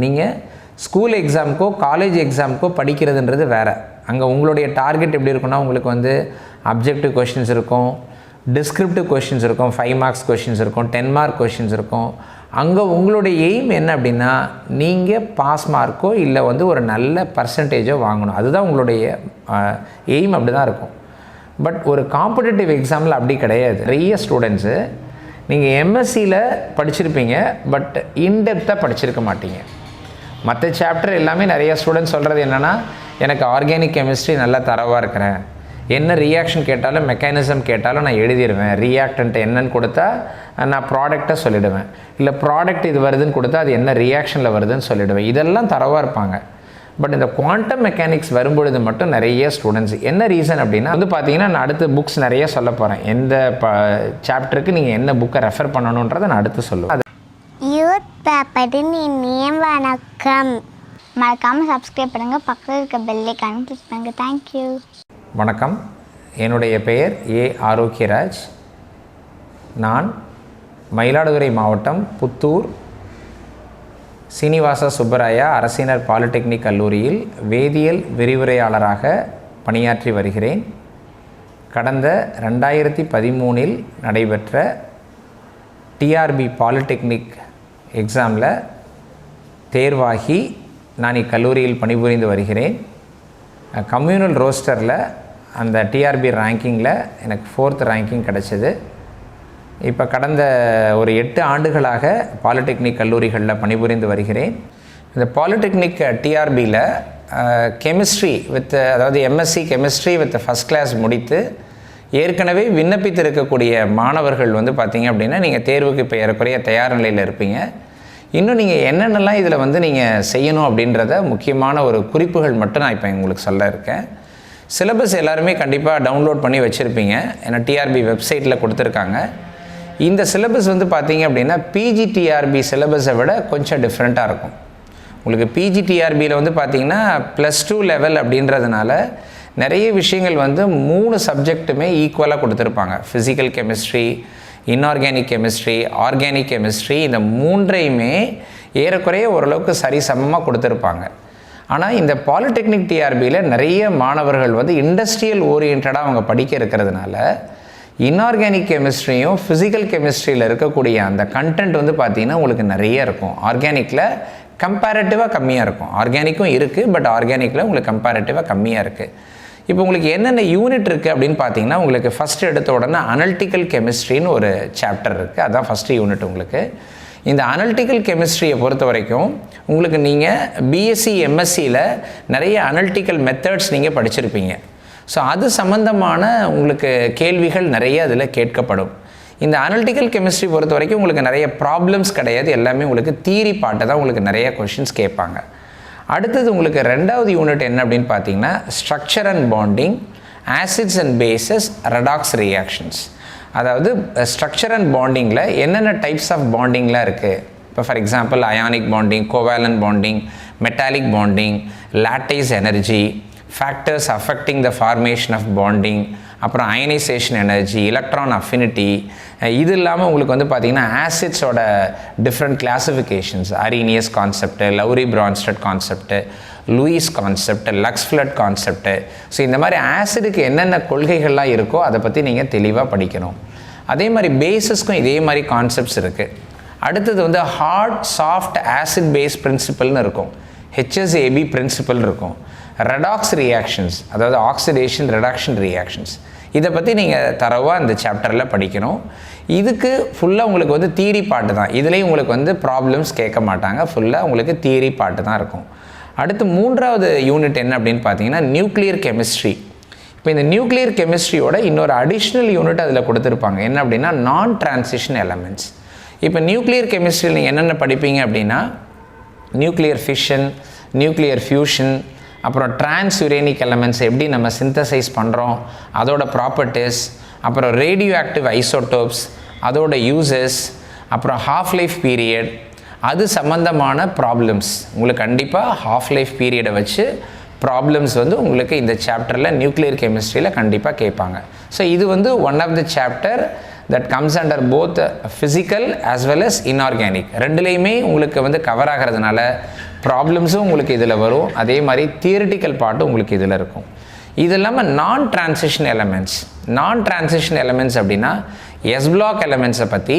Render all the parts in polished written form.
நீங்கள் school எக்ஸாமுக்கோ college எக்ஸாமுக்கோ படிக்கிறதுன்றது வேறு. அங்கே உங்களுடைய டார்கெட் எப்படி இருக்குன்னா, உங்களுக்கு வந்து அப்ஜெக்டிவ் கொஷின்ஸ் இருக்கும், டிஸ்கிரிப்டிவ் கொஷின்ஸ் இருக்கும், 5 மார்க்ஸ் கொஷின்ஸ் இருக்கும், 10 மார்க் கொஷின்ஸ் இருக்கும். அங்கே உங்களுடைய எய்ம் என்ன அப்படின்னா, நீங்கள் பாஸ் மார்க்கோ இல்லை வந்து ஒரு நல்ல பர்சன்டேஜோ வாங்கணும். அதுதான் உங்களுடைய எய்ம், அப்படி தான் இருக்கும். பட் ஒரு காம்படிட்டிவ் எக்ஸாமில் அப்படி கிடையாது. நிறைய ஸ்டூடெண்ட்ஸு நீங்கள் எம்எஸ்சியில் படிச்சிருப்பீங்க, பட் இன்டெப்த்தாக படிச்சிருக்க மாட்டீங்க. மற்ற சாப்டர் எல்லாமே நிறைய ஸ்டூடெண்ட்ஸ் சொல்கிறது என்னென்னா, எனக்கு ஆர்கானிக் கெமிஸ்ட்ரி நல்லா தரவாக இருக்கிறேன், என்ன ரியாக்ஷன் கேட்டாலும் மெக்கானிசம் கேட்டாலும் நான் எழுதிடுவேன், ரியாக்டன்ட்டு என்னன்னு கொடுத்தா நான் ப்ராடக்டை சொல்லிவிடுவேன், இல்லை ப்ராடக்ட் இது வருதுன்னு கொடுத்தா அது என்ன ரியாக்ஷனில் வருதுன்னு சொல்லிவிடுவேன். இதெல்லாம் தரவாக இருப்பாங்க. பட் இந்த குவாண்டம் மெக்கானிக்ஸ் வரும்பொழுது மட்டும் நிறைய ஸ்டூடெண்ட்ஸ் என்ன ரீசன் அப்படின்னா வந்து பார்த்தீங்கன்னா, நான் அடுத்து புக்ஸ் நிறைய சொல்ல போகிறேன். எந்த சாப்டருக்கு நீங்கள் என்ன புக்கை ரெஃபர் பண்ணணுன்றதை நான் அடுத்து சொல்லுவேன். யூத் பேப்பரின் இனிய வணக்கம். மறக்காமல் சப்ஸ்கிரைப் பண்ணுங்கள், பக்கத்தில் இருக்க பெல் ஐகானை கிளிக் பண்ணுங்கள். தேங்க்யூ. வணக்கம், என்னுடைய பெயர் ஏ ஆரோக்கியராஜ். நான் மயிலாடுதுறை மாவட்டம் புத்தூர் சீனிவாச சுப்பராயா அரசினர் பாலிடெக்னிக் கல்லூரியில் வேதியியல் விரிவுரையாளராக பணியாற்றி வருகிறேன். கடந்த 2013 நடைபெற்ற டிஆர்பி பாலிடெக்னிக் எக்ஸாமில் தேர்வாகி நான் இக்கல்லூரியில் பணிபுரிந்து வருகிறேன். கம்யூனல் ரோஸ்டரில் அந்த டிஆர்பி ரேங்கிங்கில் எனக்கு 4th ரேங்கிங் கிடச்சிது. இப்போ கடந்த ஒரு 8 ஆண்டுகளாக பாலிடெக்னிக் கல்லூரிகளில் பணிபுரிந்து வருகிறேன். இந்த பாலிடெக்னிக் டிஆர்பியில் கெமிஸ்ட்ரி அதாவது MSc chemistry with first class முடித்து ஏற்கனவே விண்ணப்பித்திருக்கக்கூடிய மாணவர்கள் வந்து பார்த்திங்க அப்படின்னா, நீங்கள் தேர்வுக்கு இப்போ ஏறக்குறைய தயார் நிலையில் இருப்பீங்க. இன்னும் நீங்கள் என்னென்னலாம் இதில் வந்து நீங்கள் செய்யணும் அப்படின்றத முக்கியமான ஒரு குறிப்புகள் மட்டும் நான் இப்போ உங்களுக்கு சொல்ல இருக்கேன். சிலபஸ் எல்லாருமே கண்டிப்பாக டவுன்லோட் பண்ணி வச்சுருப்பீங்க, ஏன்னா டிஆர்பி வெப்சைட்டில் கொடுத்துருக்காங்க. இந்த சிலபஸ் வந்து பார்த்திங்க அப்படின்னா பிஜிடிஆர்பி சிலபஸை விட கொஞ்சம் டிஃப்ரெண்ட்டாக இருக்கும். உங்களுக்கு பிஜிடிஆர்பியில் வந்து பார்த்திங்கன்னா +2 லெவல் அப்படின்றதுனால நிறைய விஷயங்கள் வந்து 3 சப்ஜெக்ட்டுமே ஈக்குவலாக கொடுத்துருப்பாங்க. Physical chemistry, inorganic chemistry, organic chemistry, இந்த 3ஐயுமே ஏறக்குறைய ஓரளவுக்கு சரிசமமாக கொடுத்துருப்பாங்க. ஆனால் இந்த பாலிடெக்னிக் டிஆர்பியில் நிறைய மாணவர்கள் வந்து இண்டஸ்ட்ரியல் ஓரியன்டாக அவங்க படிக்க இருக்கிறதுனால இன்ஆர்கானிக் கெமிஸ்ட்ரியும் ஃபிசிக்கல் கெமிஸ்ட்ரியில் இருக்கக்கூடிய அந்த கண்டென்ட் வந்து பார்த்திங்கன்னா உங்களுக்கு நிறைய இருக்கும். ஆர்கானிக்கில் கம்பேரட்டிவாக கம்மியாக இருக்கும். ஆர்கானிக்கும் இருக்குது, பட் ஆர்கானிக்கில் உங்களுக்கு கம்பேரட்டிவாக கம்மியாக இருக்குது. இப்போ உங்களுக்கு என்னென்ன யூனிட் இருக்குது அப்படின்னு பார்த்தீங்கன்னா, உங்களுக்கு ஃபஸ்ட்டு எடுத்த உடனே அனலிட்டிக்கல் கெமிஸ்ட்ரின்னு ஒரு சாப்டர் இருக்குது. அதுதான் ஃபஸ்ட்டு யூனிட். உங்களுக்கு இந்த அனலிட்டிக்கல் கெமிஸ்ட்ரியை பொறுத்த வரைக்கும் உங்களுக்கு நீங்கள் பிஎஸ்சி எம்எஸ்சியில் நிறைய அனலிட்டிக்கல் மெத்தட்ஸ் நீங்கள் படிச்சிருப்பீங்க. ஸோ அது சம்மந்தமான உங்களுக்கு கேள்விகள் நிறைய அதில் கேட்கப்படும். இந்த அனலிட்டிக்கல் கெமிஸ்ட்ரி பொறுத்த வரைக்கும் உங்களுக்கு நிறைய ப்ராப்ளம்ஸ் கிடையாது, எல்லாமே உங்களுக்கு தியரி பாட்டை தான் உங்களுக்கு நிறைய கொஷின்ஸ் கேட்பாங்க. அடுத்தது உங்களுக்கு 2வது யூனிட் என்ன அப்படின்னு பார்த்தீங்கன்னா, structure and bonding, acids and bases, redox reactions. அதாவது ஸ்ட்ரக்சர் அண்ட் பாண்டிங்கில் என்னென்ன டைப்ஸ் ஆஃப் பாண்டிங்லாம் இருக்குது. இப்போ for example ionic bonding, covalent bonding, metallic bonding, lattice energy, factors affecting the formation of bonding, அப்புறம் அயனைசேஷன் எனர்ஜி, எலக்ட்ரான் அஃபினிட்டி. இது இல்லாமல் உங்களுக்கு வந்து பார்த்திங்கன்னா ஆசிட்ஸோட different classifications, Arrhenius concept, Lowry Bronsted concept, Lewis concept, Lux Flood concept. So இந்த மாதிரி ஆசிடுக்கு என்னென்ன கொள்கைகள்லாம் இருக்கோ அதை பற்றி நீங்கள் தெளிவாக படிக்கணும். அதே மாதிரி பேஸஸ்க்கும் இதே மாதிரி கான்செப்ட்ஸ் இருக்குது. அடுத்தது வந்து ஹார்ட் சாஃப்ட் ஆசிட் பேஸ் பிரின்சிபல்னு இருக்கும், HSAB பிரின்சிபல் இருக்கும். ரெடாக்ஸ் ரியாக்ஷன்ஸ், அதாவது ஆக்சிடேஷன் ரெடக்ஷன் ரியாக்ஷன்ஸ், இதை பற்றி நீங்கள் தரவாக இந்த சாப்டரில் படிக்கணும். இதுக்கு ஃபுல்லாக உங்களுக்கு வந்து தியரி பாட்டு தான். இதுலேயும் உங்களுக்கு வந்து ப்ராப்ளம்ஸ் கேட்க மாட்டாங்க, ஃபுல்லாக உங்களுக்கு தியரி பாட்டு தான் இருக்கும். அடுத்து 3வது யூனிட் என்ன அப்படின்னு பார்த்தீங்கன்னா, நியூக்ளியர் கெமிஸ்ட்ரி. இப்போ இந்த நியூக்ளியர் கெமிஸ்ட்ரியோட இன்னொரு அடிஷ்னல் யூனிட் அதில் கொடுத்துருப்பாங்க. என்ன அப்படின்னா, நான் டிரான்சிஷன் எலமெண்ட்ஸ். இப்போ நியூக்ளியர் கெமிஸ்ட்ரியில் நீங்கள் என்னென்ன படிப்பீங்க அப்படின்னா, நியூக்ளியர் ஃபிஷன், நியூக்ளியர் ஃபியூஷன், அப்புறம் டிரான்ஸ்யூரேனிக் எலமெண்ட்ஸ் எப்படி நம்ம சிந்தசைஸ் பண்ணுறோம், அதோட ப்ராப்பர்ட்டிஸ், அப்புறம் ரேடியோ ஆக்டிவ் ஐசோடோப்ஸ், அதோட யூசஸ், அப்புறம் ஹாஃப் லைஃப் பீரியட், அது சம்மந்தமான ப்ராப்ளம்ஸ். உங்களுக்கு கண்டிப்பாக ஹாஃப் லைஃப் பீரியடை வச்சு ப்ராப்ளம்ஸ் வந்து உங்களுக்கு இந்த சாப்டரில் நியூக்ளியர் கெமிஸ்ட்ரியில் கண்டிப்பாக கேட்பாங்க. ஸோ இது வந்து one of the chapter that comes under both physical as well as inorganic. ரெண்டுலேயுமே உங்களுக்கு வந்து கவர் ஆகிறதுனால ப்ராப்ளம்ஸும் உங்களுக்கு இதில் வரும், அதே மாதிரி தியரிட்டிக்கல் பார்ட்டும் உங்களுக்கு இதில் இருக்கும். இது இல்லாமல் நான் டிரான்சிஷன் எலமெண்ட்ஸ் அப்படின்னா எஸ் பிளாக் எலமெண்ட்ஸை பற்றி,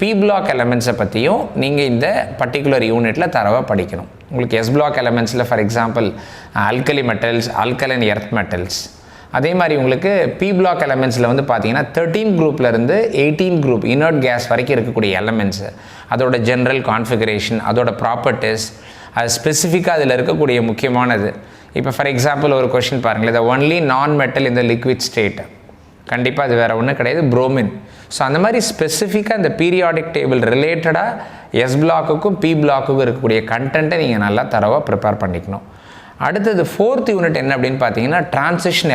பி பிளாக் எலமெண்ட்ஸை பற்றியும் நீங்கள் இந்த பர்டிகுலர் யூனிட்டில் தரவாக படிக்கணும். உங்களுக்கு எஸ் பிளாக் எலமெண்ட்ஸில் for example alkali metals, alkaline earth metals. அதே மாதிரி உங்களுக்கு பி பிளாக் எலமெண்ட்ஸில் வந்து பார்த்தீங்கன்னா 13 குரூப்லேருந்து 18 குரூப் இனர்ட் கேஸ் வரைக்கும் இருக்கக்கூடிய எலமெண்ட்ஸு, அதோட ஜென்ரல் கான்ஃபிகரேஷன், அதோட ப்ராப்பர்ட்டிஸ், அது ஸ்பெசிஃபிக்காக அதில் இருக்கக்கூடிய முக்கியமானது. இப்போ ஃபார் எக்ஸாம்பிள் ஒரு கொஷின் பாருங்களேன், த ஒன்லி நான் மெட்டல் இந்த லிக்விட் ஸ்டேட், கண்டிப்பாக அது வேறு ஒன்றும் கிடையாது, புரோமின். ஸோ அந்த மாதிரி ஸ்பெசிஃபிக்காக இந்த பீரியாடிக் டேபிள் ரிலேட்டடாக எஸ் பிளாக்குக்கும் பி பிளாக்குக்கும் இருக்கக்கூடிய கண்டென்ட்டை நீங்கள் நல்லா தரவாக ப்ரிப்பேர் பண்ணிக்கணும். அடுத்தது 4th யூனிட் என்ன அப்படின்னு பார்த்தீங்கன்னா டிரான்சிஷன்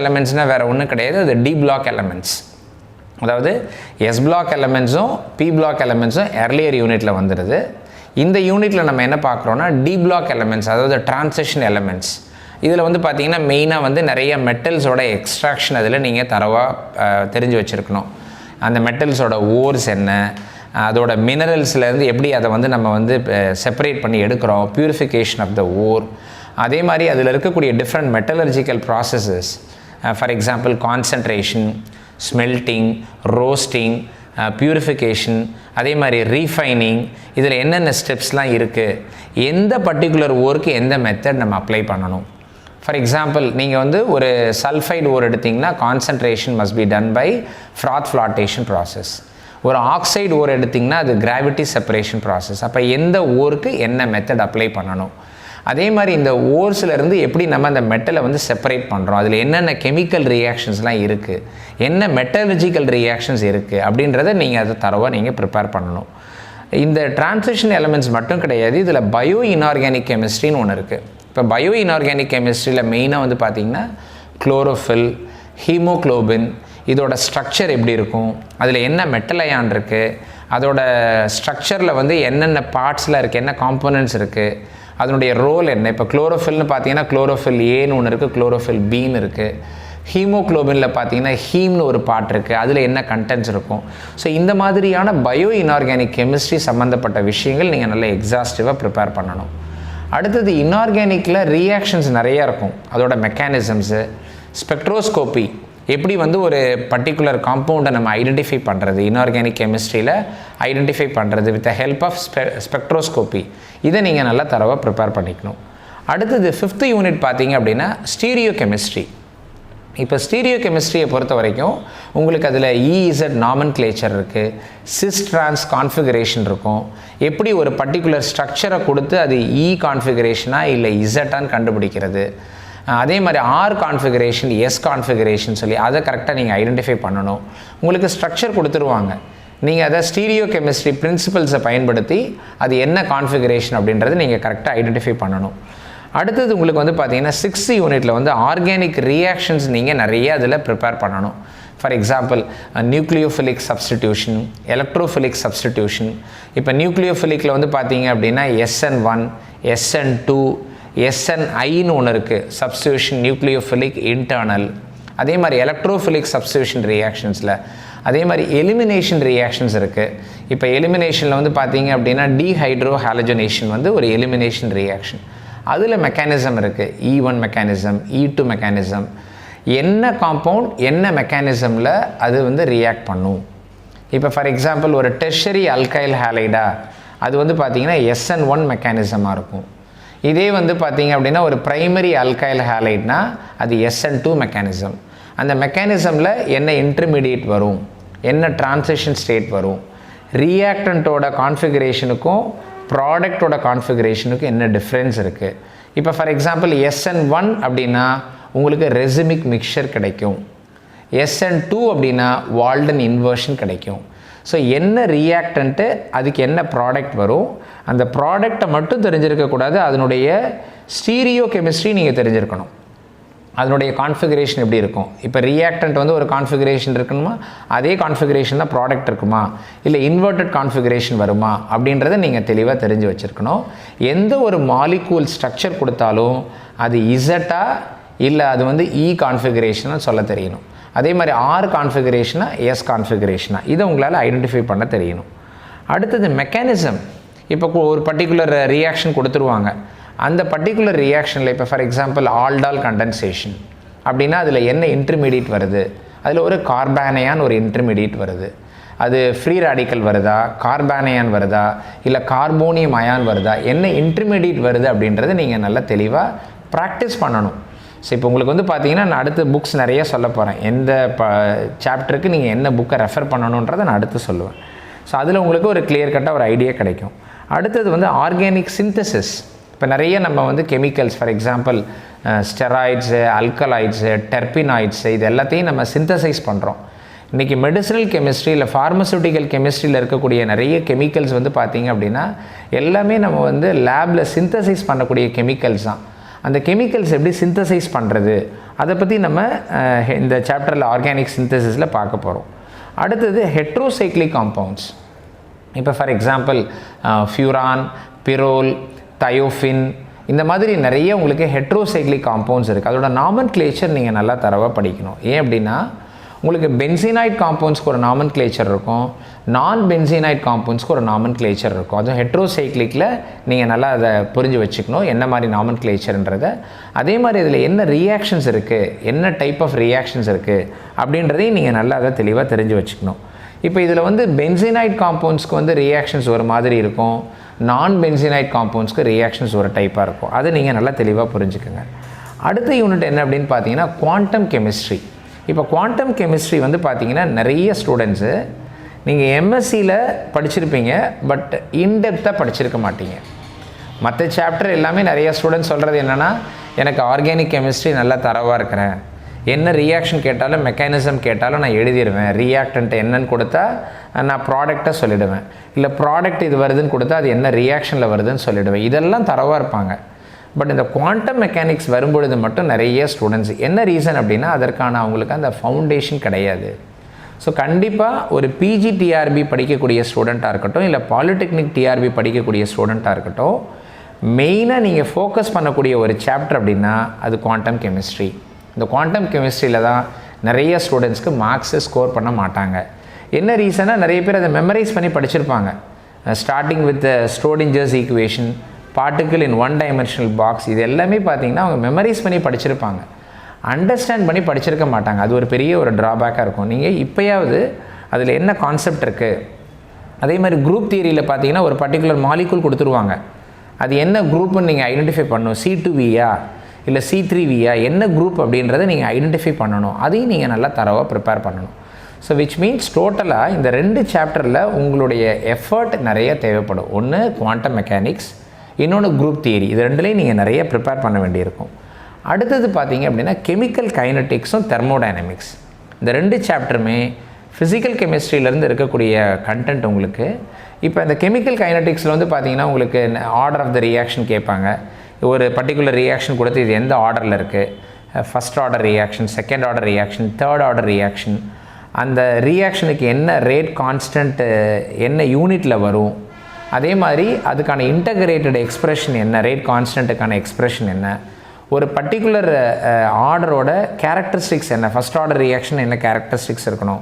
எலமெண்ட்ஸ்னால் வேறு ஒன்றும் கிடையாது, அது டி பிளாக் எலமெண்ட்ஸ். அதாவது எஸ் பிளாக் எலமெண்ட்ஸும் பி பிளாக் எலமெண்ட்ஸும் எர்லியர் யூனிட்டில் வந்துடுது. இந்த யூனிட்டில் நம்ம என்ன பார்க்குறோன்னா டி பிளாக் எலமெண்ட்ஸ், அதாவது டிரான்சிஷன் எலமெண்ட்ஸ். இதில் வந்து பார்த்திங்கன்னா மெயினாக வந்து நிறைய மெட்டல்ஸோட எக்ஸ்ட்ராக்ஷன் அதில் நீங்கள் தரவாக தெரிஞ்சு வச்சுருக்கணும். அந்த மெட்டல்ஸோட ஓர்ஸ் என்ன, அதோட மினரல்ஸ்லேருந்து எப்படி அதை வந்து நம்ம வந்து செப்பரேட் பண்ணி எடுக்கிறோம், பியூரிஃபிகேஷன் ஆஃப் த ஓர். அதே மாதிரி அதில் இருக்கக்கூடிய different metallurgical processes, for example concentration, smelting, roasting, purification, அதே மாதிரி ரீஃபைனிங், இதில் என்னென்ன ஸ்டெப்ஸ்லாம் இருக்குது, எந்த பர்டிகுலர் ஓருக்கு எந்த மெத்தட் நம்ம அப்ளை பண்ணணும். ஃபார் எக்ஸாம்பிள் நீங்கள் வந்து ஒரு சல்ஃபைடு ஓர் எடுத்திங்கன்னா concentration must be done by froth flotation process. ஒரு ஆக்சைடு ஓர் எடுத்திங்கன்னா அது கிராவிட்டி செப்பரேஷன் ப்ராசஸ். அப்போ எந்த ஓருக்கு என்ன மெத்தட் அப்ளை பண்ணணும். அதே மாதிரி இந்த ஓர்ஸ்லேருந்து எப்படி நம்ம அந்த மெட்டலை வந்து செப்பரேட் பண்ணுறோம், அதில் என்னென்ன கெமிக்கல் ரியாக்ஷன்ஸ்லாம் இருக்குது, என்ன மெட்டலர்ஜிக்கல் ரியாக்ஷன்ஸ் இருக்குது அப்படின்றத நீங்கள் அதை தரவாக நீங்கள் ப்ரிப்பேர் பண்ணணும். இந்த டிரான்சிஷன் எலமெண்ட்ஸ் மட்டும் கிடையாது, இதில் பயோ இன்ஆர்கானிக் கெமிஸ்ட்ரின்னு ஒன்று இருக்குது. இப்போ பயோ இன்ஆர்கானிக் கெமிஸ்ட்ரியில் மெயினாக வந்து பார்த்திங்கன்னா குளோரோஃபில், ஹீமோக்ளோபின், இதோட ஸ்ட்ரக்சர் எப்படி இருக்கும், அதில் என்ன மெட்டல் அயான் இருக்குது, அதோட ஸ்ட்ரக்சரில் வந்து என்னென்ன பார்ட்ஸில் இருக்குது, என்ன காம்போனன்ட்ஸ் இருக்குது, அதனுடைய ரோல் என்ன. இப்போ குளோரோஃபில்னு பார்த்தீங்கன்னா குளோரோஃபில் ஏன்னு ஒன்று இருக்குது, குளோரோஃபில் பின்னு இருக்குது. ஹீமோக்ளோபினில் பார்த்தீங்கன்னா ஹீம்னு ஒரு பார்ட் இருக்குது, அதில் என்ன கண்டென்ட்ஸ் இருக்கும். ஸோ இந்த மாதிரியான பயோ இன்ஆர்கானிக் கெமிஸ்ட்ரி சம்மந்தப்பட்ட விஷயங்கள் நீங்கள் நல்லா எக்ஸாஸ்டிவாக ப்ரிப்பேர் பண்ணணும். அடுத்தது இன்ஆர்கானிக்கில் ரியாக்ஷன்ஸ் நிறையா இருக்கும், அதோட மெக்கானிசம்ஸு, ஸ்பெக்ட்ரோஸ்கோப்பி, எப்படி வந்து ஒரு பர்டிகுலர் காம்பவுண்டை நம்ம ஐடென்டிஃபை பண்ணுறது, இன்ஆர்கானிக் கெமிஸ்ட்ரியில் ஐடென்டிஃபை பண்ணுறது with the help of spectroscopy, இதை நீங்கள் நல்லா தரவாக ப்ரிப்பேர் பண்ணிக்கணும். அடுத்தது 5th யூனிட் பார்த்தீங்க அப்படின்னா ஸ்டீரியோ கெமிஸ்ட்ரி. இப்போ ஸ்டீரியோ கெமிஸ்ட்ரியை பொறுத்த வரைக்கும் உங்களுக்கு அதில் இஇசட் நாமன்க்ளேச்சர் இருக்குது, சிஸ் ட்ரான்ஸ் கான்ஃபிகரேஷன் இருக்கும், எப்படி ஒரு பர்டிகுலர் ஸ்ட்ரக்சரை கொடுத்து அது இ கான்ஃபிகரேஷனாக இல்லை இசட்டான்னு கண்டுபிடிக்கிறது. அதே மாதிரி ஆர் கான்ஃபிகரேஷன், எஸ் கான்ஃபிகரேஷன் சொல்லி அதை கரெக்டாக நீங்கள் ஐடென்டிஃபை பண்ணணும். உங்களுக்கு ஸ்ட்ரக்சர் கொடுத்துருவாங்க, நீங்கள் அதை ஸ்டீரியோ கெமிஸ்ட்ரி பிரின்சிபல்ஸை பயன்படுத்தி அது என்ன கான்ஃபிகரேஷன் அப்படின்றத நீங்கள் கரெக்டாக ஐடென்டிஃபை பண்ணணும். அடுத்தது உங்களுக்கு வந்து பார்த்தீங்கன்னா 6th யூனிட்டில் வந்து ஆர்கானிக் ரியாக்ஷன்ஸ் நீங்கள் நிறைய அதில் ப்ரிப்பேர் பண்ணணும். For example nucleophilic substitution, electrophilic substitution. இப்போ நியூக்ளியோஃபிலிக்கில் வந்து பார்த்தீங்க அப்படின்னா SN1, SN2, SNIன்னு ஒன்று இருக்குது, சப்ஸ்டிடியூஷன் நியூக்ளியோஃபிலிக் இன்டர்னல். அதே மாதிரி எலக்ட்ரோஃபிலிக் சப்ஸ்டிடியூஷன் ரியாக்ஷன்ஸில் அதே மாதிரி எலிமினேஷன் ரியாக்ஷன்ஸ் இருக்குது. இப்போ எலிமினேஷனில் வந்து பார்த்தீங்க அப்படின்னா டீஹைட்ரோ ஹாலஜனேஷன் வந்து ஒரு எலிமினேஷன் ரியாக்ஷன். அதில் மெக்கானிசம் இருக்குது, E1 மெக்கானிசம், E2 மெக்கானிசம், என்ன காம்பவுண்ட் என்ன மெக்கானிசமில் அது வந்து ரியாக்ட் பண்ணும். இப்போ ஃபார் எக்ஸாம்பிள் ஒரு டெர்ஷரி அல்கைல் ஹாலைடா, அது வந்து பார்த்திங்கன்னா SN1 மெக்கானிசமாக இருக்கும். இதே வந்து பார்த்திங்க அப்படின்னா ஒரு ப்ரைமரி அல்கைல் ஹாலைட்னா அது SN2 மெக்கானிசம். அந்த மெக்கானிசமில் என்ன இன்டர்மீடியேட் வரும், என்ன டிரான்சிஷன் ஸ்டேட் வரும், ரியாக்டண்ட்டோட கான்ஃபிகரேஷனுக்கும் ப்ராடக்டோட கான்ஃபிகரேஷனுக்கும் என்ன டிஃப்ரென்ஸ் இருக்குது. இப்போ ஃபார் எக்ஸாம்பிள் SN1 அப்படின்னா உங்களுக்கு ரெசிமிக் மிக்சர் கிடைக்கும், SN2 அப்படின்னா வால்டன் இன்வர்ஷன் கிடைக்கும். ஸோ என்ன ரியாக்டண்ட்டு அதுக்கு என்ன ப்ராடக்ட் வரும், அந்த ப்ராடக்டை மட்டும் தெரிஞ்சிருக்கக்கூடாது, அதனுடைய ஸ்டீரியோ கெமிஸ்ட்ரி நீங்கள் தெரிஞ்சிருக்கணும், அதனுடைய கான்ஃபிகரேஷன் எப்படி இருக்கும். இப்போ ரியாக்டன்ட் வந்து ஒரு கான்ஃபிகரேஷன் இருக்கணுமா, அதே கான்ஃபிகரேஷன் தான் ப்ராடக்ட் இருக்குமா, இல்லை இன்வெர்டட் கான்ஃபிகரேஷன் வருமா அப்படின்றத நீங்கள் தெளிவாக தெரிஞ்சு வச்சுருக்கணும். எந்த ஒரு மாலிகூல் ஸ்ட்ரக்சர் கொடுத்தாலும் அது இசட்டா இல்லை அது வந்து இ கான்ஃபிகரேஷன்னு சொல்ல தெரியணும். அதே மாதிரி ஆர் கான்ஃபிகரேஷனா எஸ் கான்ஃபிகரேஷனா இதை உங்களால் ஐடென்டிஃபை பண்ண தெரியணும். அடுத்தது மெக்கானிசம். இப்போ ஒரு பர்டிகுலர் ரியாக்ஷன் கொடுத்துருவாங்க, அந்த பர்டிகுலர் ரியாக்ஷனில் இப்போ ஃபார் எக்ஸாம்பிள் ஆல்டால் கண்டென்சேஷன் அப்படின்னா அதில் என்ன இன்டர்மீடியட் வருது, அதில் ஒரு கார்பானையான் ஒரு இன்டர்மீடியட் வருது, அது ஃப்ரீ ரேடிக்கல் வருதா, கார்பானையான் வருதா, இல்லை கார்போனியம் அயான் வருதா, என்ன இன்டர்மீடியட் வருது அப்படின்றத நீங்கள் நல்லா தெளிவாக ப்ராக்டிஸ் பண்ணணும். ஸோ இப்போ உங்களுக்கு வந்து பார்த்தீங்கன்னா நான் அடுத்த புக்ஸ் நிறைய சொல்ல போகிறேன், எந்த சாப்டருக்கு நீங்கள் என்ன புக்கை ரெஃபர் பண்ணணுன்றதை நான் அடுத்து சொல்லுவேன். ஸோ அதில் உங்களுக்கு ஒரு கிளியர் கட்டாக ஒரு ஐடியா கிடைக்கும். அடுத்தது வந்து ஆர்கானிக் சிந்தசிஸ். இப்போ நிறைய நம்ம வந்து கெமிக்கல்ஸ் ஃபார் எக்ஸாம்பிள் ஸ்டெராய்ட்ஸு, அல்கலாய்ட்ஸு, டெர்பினாய்ட்ஸு இது எல்லாத்தையும் நம்ம சிந்தசைஸ் பண்ணுறோம். இன்றைக்கி மெடிசினல் கெமிஸ்ட்ரி இல்லை ஃபார்மசூட்டிக்கல் கெமிஸ்ட்ரியில் இருக்கக்கூடிய நிறைய கெமிக்கல்ஸ் வந்து பார்த்திங்க அப்படின்னா எல்லாமே நம்ம வந்து லேபில் சிந்தசைஸ் பண்ணக்கூடிய கெமிக்கல்ஸ் தான். அந்த கெமிக்கல்ஸ் எப்படி சிந்தசைஸ் பண்ணுறது அதை பற்றி நம்ம இந்த சாப்டரில் ஆர்கானிக் சிந்தசிஸில் பார்க்க போகிறோம். அடுத்தது ஹெட்ரோசைக்ளிக் காம்பவுண்ட்ஸ். இப்போ ஃபார் எக்ஸாம்பிள் ஃபியூரான், பிரோல், தயோஃபின் இந்த மாதிரி நிறைய உங்களுக்கு ஹெட்ரோசைக்ளிக் காம்பவுண்ட்ஸ் இருக்குது. அதோட நாமன்க்ளேச்சர் நீங்கள் நல்லா தரவாக படிக்கணும். ஏன் அப்படின்னா உங்களுக்கு பென்சீனாய்ட் காம்பவுண்ட்ஸ்க்கு ஒரு நாமன்க்ளேச்சர் இருக்கும், நான் பென்சீனாய்ட் காம்பவுண்ட்ஸ்க்கு ஒரு நாமன்க்ளேச்சர் இருக்கும். அதுவும் ஹெட்ரோசைக்ளிக்கில் நீங்கள் நல்லா அதை புரிஞ்சு வச்சுக்கணும் என்ன மாதிரி நாமன்க்ளேச்சர்ன்றதை. அதே மாதிரி இதில் என்ன ரியாக்ஷன்ஸ் இருக்குது, என்ன டைப் ஆஃப் ரியாக்ஷன்ஸ் இருக்குது அப்படின்றதையும் நீங்கள் நல்லா அதை தெளிவாக தெரிஞ்சு வச்சுக்கணும். இப்போ இதில் வந்து பென்சீனாய்ட் காம்பவுண்ட்ஸ்க்கு வந்து ரியாக்ஷன்ஸ் ஒரு மாதிரி இருக்கும், நான் பென்சீனாய்ட் காம்பவுண்ட்ஸ்க்கு ரியாக்ஷன்ஸ் ஒரு டைப்பாக இருக்கும். அதை நீங்கள் நல்லா தெளிவாக புரிஞ்சுக்கோங்க. அடுத்த யூனிட் என்ன அப்படின்னு பார்த்தீங்கன்னா குவாண்டம் கெமிஸ்ட்ரி. இப்போ குவாண்டம் கெமிஸ்ட்ரி வந்து பார்த்திங்கன்னா நிறைய ஸ்டூடெண்ட்ஸு நீங்கள் எம்எஸ்சியில் படிச்சிருப்பீங்க, பட் இன்டெப்த்தாக படிச்சிருக்க மாட்டீங்க. மற்ற சாப்டர் எல்லாமே நிறைய ஸ்டூடெண்ட்ஸ் சொல்கிறது என்னென்னா எனக்கு ஆர்கானிக் கெமிஸ்ட்ரி நல்லா தரவாக இருக்கிறேன், என்ன ரியாக்ஷன் கேட்டாலும் மெக்கானிசம் கேட்டாலும் நான் எழுதிடுவேன், ரியாக்டன்ட் என்னன்னு கொடுத்தா நான் ப்ராடக்டை சொல்லிவிடுவேன், இல்லை ப்ராடக்ட் இது வருதுன்னு கொடுத்தா அது என்ன ரியாக்ஷனில் வருதுன்னு சொல்லிவிடுவேன், இதெல்லாம் தரவாக இருப்பாங்க. பட் இந்த குவாண்டம் மெக்கானிக்ஸ் வரும்பொழுது மட்டும் நிறைய ஸ்டூடெண்ட்ஸ் என்ன ரீசன் அப்படின்னா அதற்கான அவங்களுக்கு அந்த ஃபவுண்டேஷன் கிடையாது. ஸோ கண்டிப்பாக ஒரு பிஜி டிஆர்பி படிக்கக்கூடிய ஸ்டூடெண்ட்டாக இருக்கட்டும், இல்லை பாலிடெக்னிக் டிஆர்பி படிக்கக்கூடிய ஸ்டூடெண்ட்டாக இருக்கட்டும், மெயினாக நீங்கள் ஃபோக்கஸ் பண்ணக்கூடிய ஒரு சாப்டர் அப்படின்னா அது குவாண்டம் கெமிஸ்ட்ரி. இந்த குவாண்டம் கெமிஸ்ட்ரியில் தான் நிறைய ஸ்டூடெண்ட்ஸ்க்கு மார்க்ஸை ஸ்கோர் பண்ண மாட்டாங்க. என்ன ரீசனாக நிறைய பேர் அதை மெமரைஸ் பண்ணி படிச்சிருப்பாங்க. Starting with Schrodinger's equation, particle in one dimensional box, இது எல்லாமே பார்த்திங்கன்னா அவங்க மெமரைஸ் பண்ணி படிச்சிருப்பாங்க, அண்டர்ஸ்டாண்ட் பண்ணி படிச்சிருக்க மாட்டாங்க. அது ஒரு பெரிய ஒரு ட்ராபேக்காக இருக்கும். நீங்கள் இப்போயாவது அதில் என்ன கான்செப்ட் இருக்குது, அதே மாதிரி குரூப் தியரியில் பார்த்தீங்கன்னா ஒரு பர்டிகுலர் மாலிகுல் கொடுத்துருவாங்க, அது என்ன குரூப்புன்னு நீங்கள் ஐடென்டிஃபை பண்ணணும், C2Vயா இல்லை C3Vயா என்ன குரூப் அப்படின்றத நீங்கள் ஐடென்டிஃபை பண்ணணும். அதையும் நீங்கள் நல்லா தரவாக ப்ரிப்பேர் பண்ணணும். ஸோ விச் மீன்ஸ் டோட்டலாக இந்த 2 சாப்டரில் உங்களுடைய எஃபர்ட் நிறைய தேவைப்படும். ஒன்று குவாண்டம் மெக்கானிக்ஸ், இன்னொன்று குரூப் தியரி. இது ரெண்டுலேயும் நீங்கள் நிறைய ப்ரிப்பேர் பண்ண வேண்டியிருக்கும். அடுத்தது பார்த்தீங்க அப்படின்னா கெமிக்கல் கைனட்டிக்ஸும் தெர்மோடைனமிக்ஸ். இந்த 2 சாப்டருமே ஃபிசிக்கல் கெமிஸ்ட்ரியிலேருந்து இருக்கக்கூடிய கண்டென்ட் உங்களுக்கு. இப்போ இந்த கெமிக்கல் கைனட்டிக்ஸில் வந்து பார்த்தீங்கன்னா உங்களுக்கு ஆர்டர் ஆஃப் த ரியாக்ஷன் கேட்பாங்க. ஒரு பர்டிகுலர் ரியாக்ஷன் கொடுத்து இது எந்த ஆர்டரில் இருக்குது, first order reaction, second order reaction, third order reaction, அந்த ரியாக்ஷனுக்கு என்ன ரேட் கான்ஸ்டன்ட்டு என்ன யூனிட்டில் வரும், அதே மாதிரி அதுக்கான இன்டகிரேட்டட் எக்ஸ்ப்ரெஷன் என்ன, ரேட் கான்ஸ்டன்ட்டுக்கான எக்ஸ்ப்ரெஷன் என்ன, ஒரு பர்டிகுலர் ஆர்டரோட கேரக்டரிஸ்டிக்ஸ் என்ன, ஃபஸ்ட் ஆர்டர் ரியாக்ஷன் என்ன கேரக்டரிஸ்டிக்ஸ் இருக்கணும்,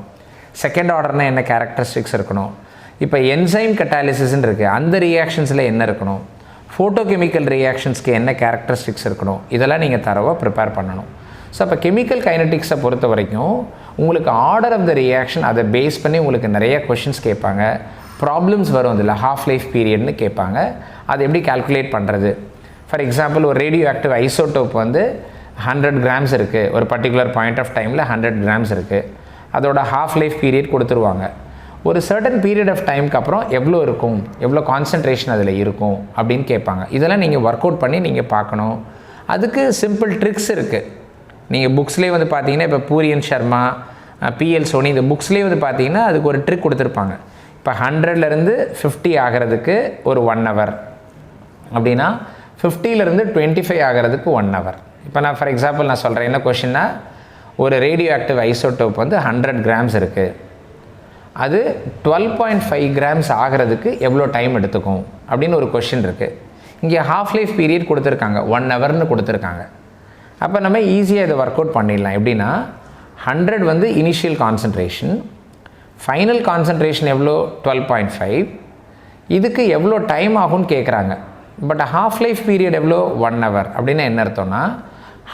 செகண்ட் ஆர்டர்னால் என்ன கேரக்டரிஸ்டிக்ஸ் இருக்கணும், இப்போ என்சைம் கட்டாலிசிஸ்ன்னு இருக்குது அந்த ரியாக்ஷன்ஸில் என்ன இருக்கணும், ஃபோட்டோகெமிக்கல் ரியாக்ஷன்ஸ்க்கு என்ன கேரக்டரிஸ்டிக்ஸ் இருக்கணும், இதெல்லாம் நீங்கள் தரவாக ப்ரிப்பேர் பண்ணணும். ஸோ அப்போ கெமிக்கல் கைனட்டிக்ஸை பொறுத்த வரைக்கும் உங்களுக்கு ஆர்டர் ஆஃப் த ரியாக்ஷன் அதை பேஸ் பண்ணி உங்களுக்கு நிறைய கொஷின்ஸ் கேட்பாங்க, ப்ராப்ளம்ஸ் வரும். அதில் ஹாஃப் லைஃப் பீரியட்னு கேட்பாங்க, அது எப்படி கால்குலேட் பண்ணுறது. ஃபார் எக்ஸாம்பிள் ஒரு ரேடியோ ஆக்டிவ் ஐசோடோப் வந்து 100 கிராம்ஸ் இருக்குது, ஒரு பர்டிகுலர் பாயிண்ட் ஆஃப் டைமில் 100 கிராம்ஸ் இருக்குது, அதோட ஹாஃப் லைஃப் பீரியட் கொடுத்துருவாங்க. ஒரு சர்டன் பீரியட் ஆஃப் டைமுக்கு அப்புறம் எவ்வளோ இருக்கும், எவ்வளோ கான்சன்ட்ரேஷன் அதில் இருக்கும் அப்படின்னு கேட்பாங்க. இதெல்லாம் நீங்கள் ஒர்க் அவுட் பண்ணி நீங்கள் பார்க்கணும். அதுக்கு சிம்பிள் ட்ரிக்ஸ் இருக்குது. நீங்கள் புக்ஸ்லேயே வந்து பார்த்தீங்கன்னா இப்போ பூரியன் சர்மா, PL சோனி இந்த புக்ஸ்லேயே வந்து பார்த்தீங்கன்னா அதுக்கு ஒரு ட்ரிக் கொடுத்துருப்பாங்க. இப்போ 100லேருந்து 50 ஆகிறதுக்கு ஒரு 1 hour அப்படின்னா 50லேருந்து 25 ஆகிறதுக்கு 1 hour. இப்போ நான் ஃபார் எக்ஸாம்பிள் நான் சொல்கிறேன், என்ன கொஷின்னா, ஒரு ரேடியோ ஆக்டிவ் ஐசோடோப் வந்து 100 கிராம்ஸ் இருக்குது, அது 12.5 கிராம்ஸ் ஆகிறதுக்கு எவ்வளோ டைம் எடுத்துக்கும் அப்படின்னு ஒரு கொஷின் இருக்குது. இங்கே ஹாஃப் லைஃப் பீரியட் கொடுத்துருக்காங்க, 1 hourன்னு கொடுத்துருக்காங்க. அப்போ நம்ம ஈஸியாக இதை ஒர்க் அவுட் பண்ணிடலாம். எப்படின்னா 100 வந்து இனிஷியல் கான்சன்ட்ரேஷன், ஃபைனல் கான்சன்ட்ரேஷன் எவ்வளோ 12.5. இதுக்கு எவ்வளோ டைம் ஆகும்னு கேட்குறாங்க. பட் ஹாஃப் லைஃப் பீரியட் எவ்வளோ 1 hour. அப்படின்னா என்ன அர்த்தம்னா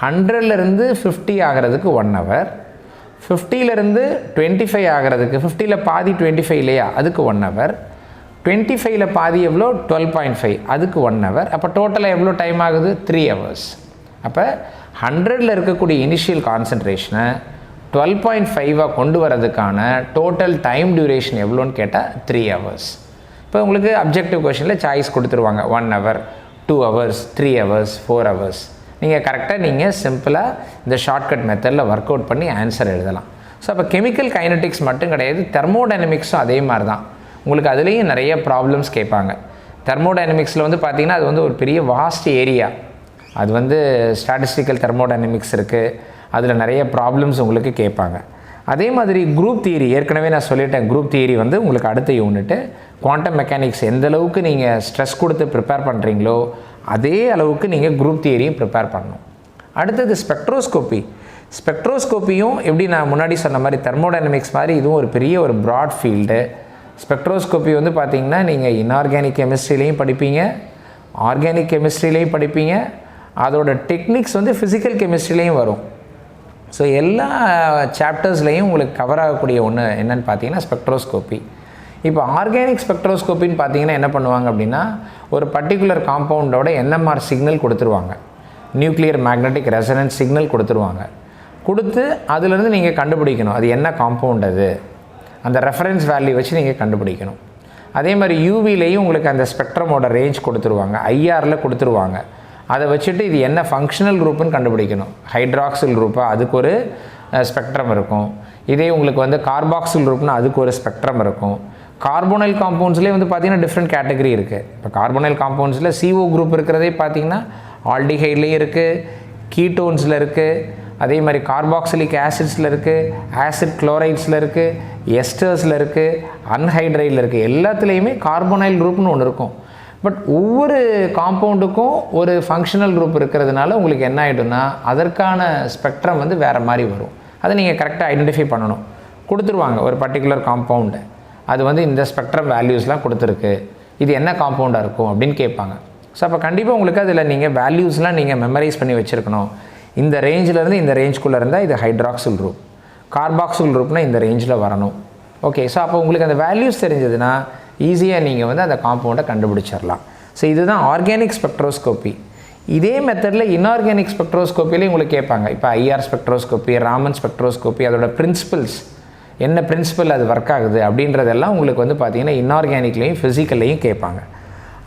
100லேருந்து 50 ஆகிறதுக்கு 1 hour, 50லேருந்து 25 ஆகிறதுக்கு, 50ல் பாதி 25 இல்லையா, அதுக்கு 1 hour, 25ல் பாதி எவ்வளோ 12.5 அதுக்கு 1 hour. அப்போ டோட்டலாக எவ்வளோ டைம் ஆகுது 3 hours. அப்போ 100ல் இருக்கக்கூடிய இனிஷியல் கான்சன்ட்ரேஷனை 12.5 கொண்டு வரதுக்கான டோட்டல் டைம் டியூரேஷன் எவ்வளோன்னு கேட்டால் 3 hours. இப்போ உங்களுக்கு அப்ஜெக்டிவ் கொஷனில் சாய்ஸ் கொடுத்துருவாங்க 1 hour, 2 hours, 3 hours, 4 hours. நீங்கள் கரெக்டாக நீங்கள் சிம்பிளாக இந்த ஷார்ட்கட் மெத்தடில் ஒர்க் அவுட் பண்ணி ஆன்சர் எழுதலாம். ஸோ அப்போ கெமிக்கல் கைனடிக்ஸ் மட்டும் கிடையாது, தெர்மோடைனமிக்ஸும் அதே மாதிரி தான். உங்களுக்கு அதுலேயும் நிறைய ப்ராப்ளம்ஸ் கேட்பாங்க. தெர்மோடைனமிக்ஸில் வந்து பார்த்திங்கன்னா அது வந்து ஒரு பெரிய வாஸ்ட் ஏரியா. அது வந்து ஸ்டாட்டிஸ்டிக்கல் தெர்மோடைனமிக்ஸ் இருக்குது, அதில் நிறைய ப்ராப்ளம்ஸ் உங்களுக்கு கேட்பாங்க. அதே மாதிரி குரூப் தியரி ஏற்கனவே நான் சொல்லிட்டேன். குரூப் தியரி வந்து உங்களுக்கு அடுத்த யூனிட்டு. குவாண்டம் மெக்கானிக்ஸ் எந்த அளவுக்கு நீங்கள் ஸ்ட்ரெஸ் கொடுத்து ப்ரிப்பேர் பண்ணுறீங்களோ அதே அளவுக்கு நீங்கள் குரூப் தியரியும் ப்ரிப்பேர் பண்ணணும். அடுத்தது ஸ்பெக்ட்ரோஸ்கோப்பி. ஸ்பெக்ட்ரோஸ்கோப்பியும் எப்படி நான் முன்னாடி சொன்ன மாதிரி தெர்மோடைனமிக்ஸ் மாதிரி இதுவும் ஒரு பெரிய ஒரு ப்ராட் ஃபீல்டு. ஸ்பெக்ட்ரோஸ்கோப்பி வந்து பார்த்திங்கன்னா நீங்கள் இன்ஆர்கானிக் கெமிஸ்ட்ரிலையும் படிப்பீங்க, ஆர்கானிக் கெமிஸ்ட்ரிலையும் படிப்பீங்க, அதோட டெக்னிக்ஸ் வந்து ஃபிசிக்கல் கெமிஸ்ட்ரிலையும் வரும். ஸோ எல்லா சாப்டர்ஸ்லேயும் உங்களுக்கு கவர் ஆகக்கூடிய ஒன்று என்னென்னு பார்த்தீங்கன்னா ஸ்பெக்ட்ரோஸ்கோப்பி. இப்போ ஆர்கானிக் ஸ்பெக்ட்ரோஸ்கோப்பின்னு பார்த்தீங்கன்னா என்ன பண்ணுவாங்க அப்படின்னா ஒரு பர்டிகுலர் காம்பவுண்டோட என்எம்ஆர் சிக்னல் கொடுத்துருவாங்க, நியூக்ளியர் மேக்னெட்டிக் ரெசனன்ஸ் சிக்னல் கொடுத்துருவாங்க. கொடுத்து அதுலேருந்து நீங்கள் கண்டுபிடிக்கணும் அது என்ன காம்பவுண்ட், அது அந்த ரெஃபரன்ஸ் வேல்யூ வச்சு நீங்கள் கண்டுபிடிக்கணும். அதே மாதிரி யூவிலையும் உங்களுக்கு அந்த ஸ்பெக்ட்ரமோட ரேஞ்ச் கொடுத்துருவாங்க, ஐஆரில் கொடுத்துருவாங்க. அதை வச்சுட்டு இது என்ன ஃபங்க்ஷனல் குரூப்புன்னு கண்டுபிடிக்கணும். ஹைட்ராக்சில் குரூப்பாக அதுக்கு ஒரு ஸ்பெக்ட்ரம் இருக்கும். இதே உங்களுக்கு வந்து கார்பாக்சில் குரூப்னா அதுக்கு ஒரு ஸ்பெக்ட்ரம் இருக்கும். கார்போனைல் காம்பவுண்ட்ஸ்லேயே வந்து பார்த்திங்கன்னா டிஃப்ரெண்ட் கேட்டகரி இருக்குது. இப்போ கார்போனைல் காம்பவுண்ட்ஸில் CO குரூப் இருக்கிறதே பார்த்திங்கன்னா ஆல்டிஹைட்லேயும் இருக்குது, கீட்டோன்ஸில் இருக்குது, அதே மாதிரி கார்பாக்சிலிக் ஆசிட்ஸில் இருக்குது, ஆசிட் குளோரைட்ஸில் இருக்குது, எஸ்டர்ஸில் இருக்குது, அன்ஹைட்ரைடில் இருக்குது. எல்லாத்துலேயுமே கார்போனைல் குரூப்னு ஒன்று இருக்கும். பட் ஒவ்வொரு காம்பவுண்டுக்கும் ஒரு ஃபங்க்ஷனல் குரூப் இருக்கிறதுனால உங்களுக்கு என்ன ஆகிடும்னா அதற்கான ஸ்பெக்ட்ரம் வந்து வேறு மாதிரி வரும். அதை நீங்கள் கரெக்டாக ஐடென்டிஃபை பண்ணணும். கொடுத்துருவாங்க ஒரு பர்டிகுலர் காம்பவுண்டு, அது வந்து இந்த ஸ்பெக்ட்ரம் வேல்யூஸ்லாம் கொடுத்துருக்கு, இது என்ன காம்பவுண்டாக இருக்கும் அப்படின்னு கேட்பாங்க. ஸோ அப்போ கண்டிப்பாக உங்களுக்கு அதில் நீங்கள் வேல்யூஸ்லாம் நீங்கள் மெமரைஸ் பண்ணி வச்சுருக்கணும். இந்த ரேஞ்சிலேருந்து இந்த ரேஞ்சுக்குள்ளே இருந்தால் இது ஹைட்ராக்சில் குரூப், கார்பாக்சில் குரூப்னால் இந்த ரேஞ்சில் வரணும். ஓகே, ஸோ அப்போ உங்களுக்கு அந்த வேல்யூஸ் தெரிஞ்சதுன்னா ஈஸியாக நீங்கள் வந்து அந்த காம்பவுண்டை கண்டுபிடிச்சிடலாம். ஸோ இதுதான் ஆர்கானிக் ஸ்பெக்ட்ரோஸ்கோப்பி. இதே மெத்தடில் இன்ஆர்கானிக் ஸ்பெக்ட்ரோஸ்கோப்பிலையும் உங்களுக்கு கேட்பாங்க. இப்போ ஐஆர் ஸ்பெக்ட்ரோஸ்கோப்பி, ராமன் ஸ்பெக்ட்ரோஸ்கோப்பி, அதோட பிரின்சிபல்ஸ் என்ன பிரின்சிபல் அது ஒர்க் ஆகுது அப்படின்றதெல்லாம் உங்களுக்கு வந்து பார்த்திங்கன்னா இன்ஆர்கானிக்லேயும் ஃபிசிக்கல்லையும் கேட்பாங்க.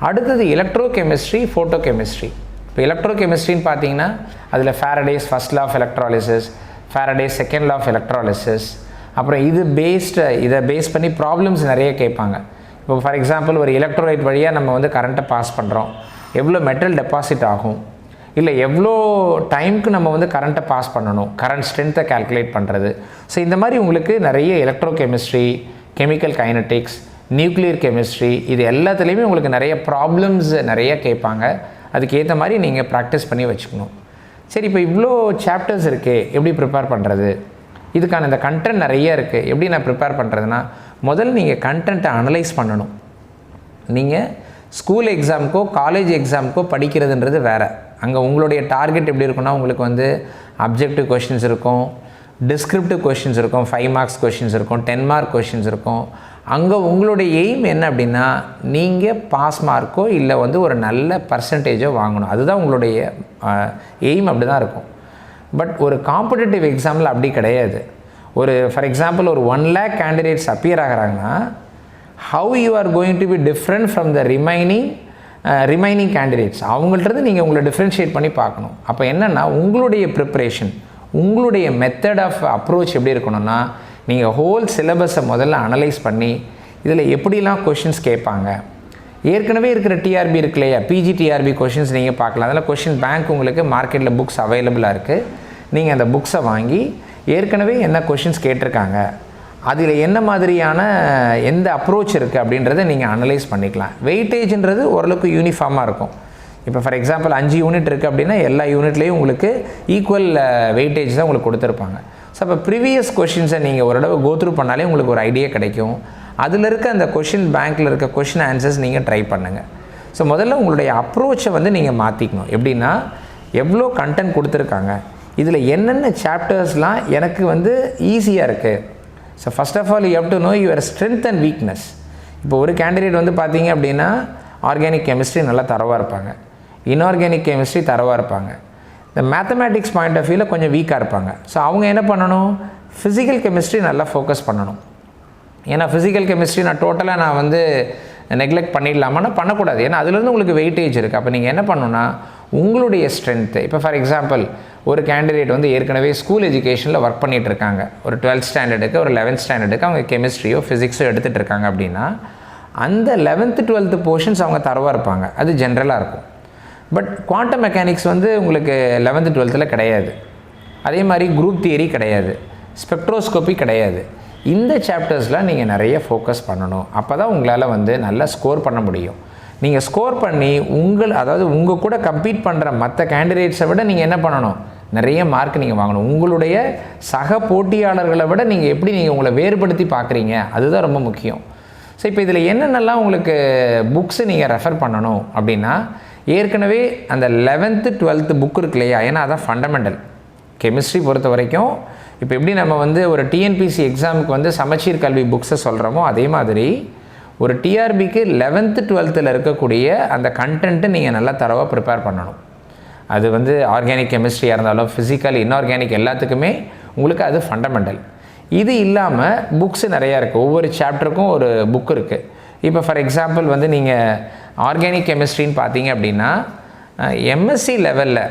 அடுத்தது எலக்ட்ரோ கெமிஸ்ட்ரி, ஃபோட்டோ கெமிஸ்ட்ரி. இப்போ எலக்ட்ரோ கெமிஸ்ட்ரின்னு பார்த்தீங்கன்னா அதில் Faraday's first law of electrolysis, Faraday's second law of electrolysis, அப்புறம் இதை பேஸ் பண்ணி ப்ராப்ளம்ஸ் நிறைய கேட்பாங்க. இப்போ ஃபார் எக்ஸாம்பிள் ஒரு எலக்ட்ரோலைட் வழியாக நம்ம வந்து கரண்ட்டை பாஸ் பண்ணுறோம், எவ்வளோ மெட்டல் டெபாசிட் ஆகும், இல்லை எவ்வளோ டைமுக்கு நம்ம வந்து கரண்ட்டை பாஸ் பண்ணணும், கரண்ட் ஸ்ட்ரென்த்தை கால்குலேட் பண்ணுறது. ஸோ இந்த மாதிரி உங்களுக்கு நிறைய electro chemistry, chemical kinetics, nuclear chemistry, இது எல்லாத்துலேயுமே உங்களுக்கு நிறைய ப்ராப்ளம்ஸ் நிறைய கேட்பாங்க. அதுக்கேற்ற மாதிரி நீங்கள் ப்ராக்டிஸ் பண்ணி வச்சுக்கணும். சரி, இப்போ இவ்வளோ சாப்டர்ஸ் இருக்கே, எப்படி ப்ரிப்பேர் பண்ணுறது? இதுக்கான இந்த கண்டென்ட் நிறைய இருக்குது, எப்படி நான் ப்ரிப்பேர் பண்ணுறதுன்னா முதல்ல நீங்கள் கண்டென்ட்டை அனலைஸ் பண்ணணும். நீங்கள் ஸ்கூல் எக்ஸாமுக்கோ காலேஜ் எக்ஸாமுக்கோ படிக்கிறதுன்றது வேறு. அங்கே உங்களுடைய டார்கெட் எப்படி இருக்குன்னா உங்களுக்கு வந்து அப்ஜெக்டிவ் கொஷின்ஸ் இருக்கும், டிஸ்கிரிப்டிவ் கொஷின்ஸ் இருக்கும், 5 மார்க்ஸ் கொஷின்ஸ் இருக்கும், 10 மார்க் கொஷின்ஸ் இருக்கும். அங்கே உங்களுடைய எய்ம் என்ன அப்படின்னா நீங்கள் பாஸ் மார்க்கோ இல்லை வந்து ஒரு நல்ல பர்சன்டேஜோ வாங்கணும். அதுதான் உங்களுடைய எய்ம், அப்படி தான் இருக்கும். பட் ஒரு காம்படிட்டிவ் எக்ஸாமில் அப்படி கிடையாது. ஒரு ஃபார் எக்ஸாம்பிள் ஒரு 1 lakh கேண்டிடேட்ஸ் அப்பியர் ஆகிறாங்கன்னா how you are going to be different from the remaining candidates, அவங்கள்ட்ட நீங்கள் உங்களை டிஃப்ரென்ஷியேட் பண்ணி பார்க்கணும். அப்போ என்னென்னா உங்களுடைய ப்ரிப்ரேஷன், உங்களுடைய மெத்தட் ஆஃப் அப்ரோச் எப்படி இருக்கணும்னா நீங்கள் ஹோல் சிலபஸை முதல்ல அனலைஸ் பண்ணி இதில் எப்படிலாம் கொஷின்ஸ் கேட்பாங்க. ஏற்கனவே இருக்கிற டிஆர்பி இருக்கு இல்லையா, பிஜிடிஆர்பி கொஷின்ஸ் நீங்கள் பார்க்கலாம். அதில் கொஷின் பேங்க் உங்களுக்கு மார்க்கெட்டில் புக்ஸ் அவைலபிளாக இருக்குது. நீங்கள் அந்த புக்ஸை வாங்கி ஏற்கனவே என்ன கொஷின்ஸ் கேட்டிருக்காங்க, அதில் என்ன மாதிரியான எந்த அப்ரோச் இருக்குது அப்படின்றத நீங்கள் அனலைஸ் பண்ணிக்கலாம். வெயிட்டேஜ்ன்றது ஓரளவுக்கு யூனிஃபார்மாக இருக்கும். இப்போ ஃபார் எக்ஸாம்பிள் 5 யூனிட் இருக்குது அப்படின்னா எல்லா யூனிட்லேயும் உங்களுக்கு ஈக்குவல் வெயிட்டேஜ் தான் உங்களுக்கு கொடுத்துருப்பாங்க. ஸோ அப்போ ப்ரீவியஸ் கொஷின்ஸை நீங்கள் ஒரு தடவை கோத்ரூ பண்ணாலே உங்களுக்கு ஒரு ஐடியா கிடைக்கும். அதில் இருக்க அந்த கொஷின் பேங்க்கில் இருக்க கொஷின் ஆன்சர்ஸ் நீங்கள் ட்ரை பண்ணுங்கள். ஸோ முதல்ல உங்களுடைய அப்ரோச்சை வந்து நீங்கள் மாற்றிக்கணும். எப்படின்னா, எவ்வளோ கண்டென்ட் கொடுத்துருக்காங்க, இதில் என்னென்ன சாப்டர்ஸ்லாம் எனக்கு வந்து ஈஸியாக இருக்குது. So first of all you have to know your strength and weakness. இப்போ ஒரு கேண்டிடேட் வந்து பார்த்தீங்க அப்படின்னா ஆர்கானிக் கெமிஸ்ட்ரி நல்லா தரவாக இருப்பாங்க, இன்ஆர்கானிக் கெமிஸ்ட்ரி தரவாக இருப்பாங்க, இந்த மேத்தமேட்டிக்ஸ் பாயிண்ட் ஆஃப் வியூவில் கொஞ்சம் வீக்காக இருப்பாங்க. ஸோ அவங்க என்ன பண்ணணும், ஃபிசிக்கல் கெமிஸ்ட்ரி நல்லா ஃபோக்கஸ் பண்ணணும். ஏன்னா ஃபிசிக்கல் கெமிஸ்ட்ரி நான் வந்து நெக்லெக்ட் பண்ணிடலாமான்னா பண்ணக்கூடாது. ஏன்னா அதுலேருந்து உங்களுக்கு வெயிட்டேஜ் இருக்குது. அப்போ நீங்கள் என்ன பண்ணணுன்னா உங்களுடைய ஸ்ட்ரென்த்து, இப்போ ஃபார் எக்ஸாம்பிள் ஒரு கேண்டிடேட் வந்து ஏற்கனவே ஸ்கூல் எஜுகேஷனில் ஒர்க் பண்ணிகிட்டு இருக்காங்க, ஒரு 12th ஸ்டாண்டர்டுக்கு ஒரு 11th ஸ்டாண்டர்டுக்கு அவங்க கெமிஸ்ட்ரியோ ஃபிசிக்ஸோ எடுத்துகிட்டு இருக்காங்க அப்படின்னா அந்த 11th 12th போர்ஷன்ஸ் அவங்க தரவாக இருப்பாங்க, அது ஜென்ரலாக இருக்கும். பட் குவாண்டம் மெக்கானிக்ஸ் வந்து உங்களுக்கு 11th 12th கிடையாது. அதே மாதிரி குரூப் தியரி கிடையாது, ஸ்பெக்ட்ரோஸ்கோப்பி கிடையாது. இந்த சாப்டர்ஸில் நீங்கள் நிறைய ஃபோக்கஸ் பண்ணணும். அப்போ தான் உங்களால் வந்து நல்லா ஸ்கோர் பண்ண முடியும். நீங்கள் ஸ்கோர் பண்ணி அதாவது உங்கள் கூட கம்பீட் பண்ணுற மற்ற கேண்டிடேட்ஸை விட நீங்கள் என்ன பண்ணணும், நிறைய மார்க் நீங்கள் வாங்கணும். உங்களுடைய சக போட்டியாளர்களை விட நீங்கள் எப்படி உங்களை வேறுபடுத்தி பார்க்குறீங்க, அதுதான் ரொம்ப முக்கியம். ஸோ இப்போ இதில் என்னென்னலாம் உங்களுக்கு புக்ஸு நீங்கள் ரெஃபர் பண்ணணும் அப்படின்னா, ஏற்கனவே அந்த 11th 12th புக் இருக்கு இல்லையா, ஏன்னா அதான் ஃபண்டமெண்டல் கெமிஸ்ட்ரி பொறுத்த வரைக்கும். இப்போ எப்படி நம்ம வந்து ஒரு டிஎன்பிசி எக்ஸாமுக்கு வந்து சமச்சீர் கல்வி புக்ஸை சொல்கிறோமோ, அதே மாதிரி ஒரு டிஆர்பிக்கு 11th 12th இருக்கக்கூடிய அந்த கண்டென்ட்டை நீங்கள் நல்லா தரவாக ப்ரிப்பேர் பண்ணணும். அது வந்து ஆர்கானிக் கெமிஸ்ட்ரியாக இருந்தாலும் ஃபிசிக்கல் இன்ஆர்கானிக் எல்லாத்துக்குமே உங்களுக்கு அது ஃபண்டமெண்டல். இது இல்லாமல் புக்ஸு நிறையா இருக்குது, ஒவ்வொரு சாப்டருக்கும் ஒரு புக் இருக்குது. இப்போ ஃபார் எக்ஸாம்பிள் வந்து நீங்கள் ஆர்கானிக் கெமிஸ்ட்ரின்னு பார்த்தீங்க அப்படின்னா எம்எஸ்சி லெவலில்,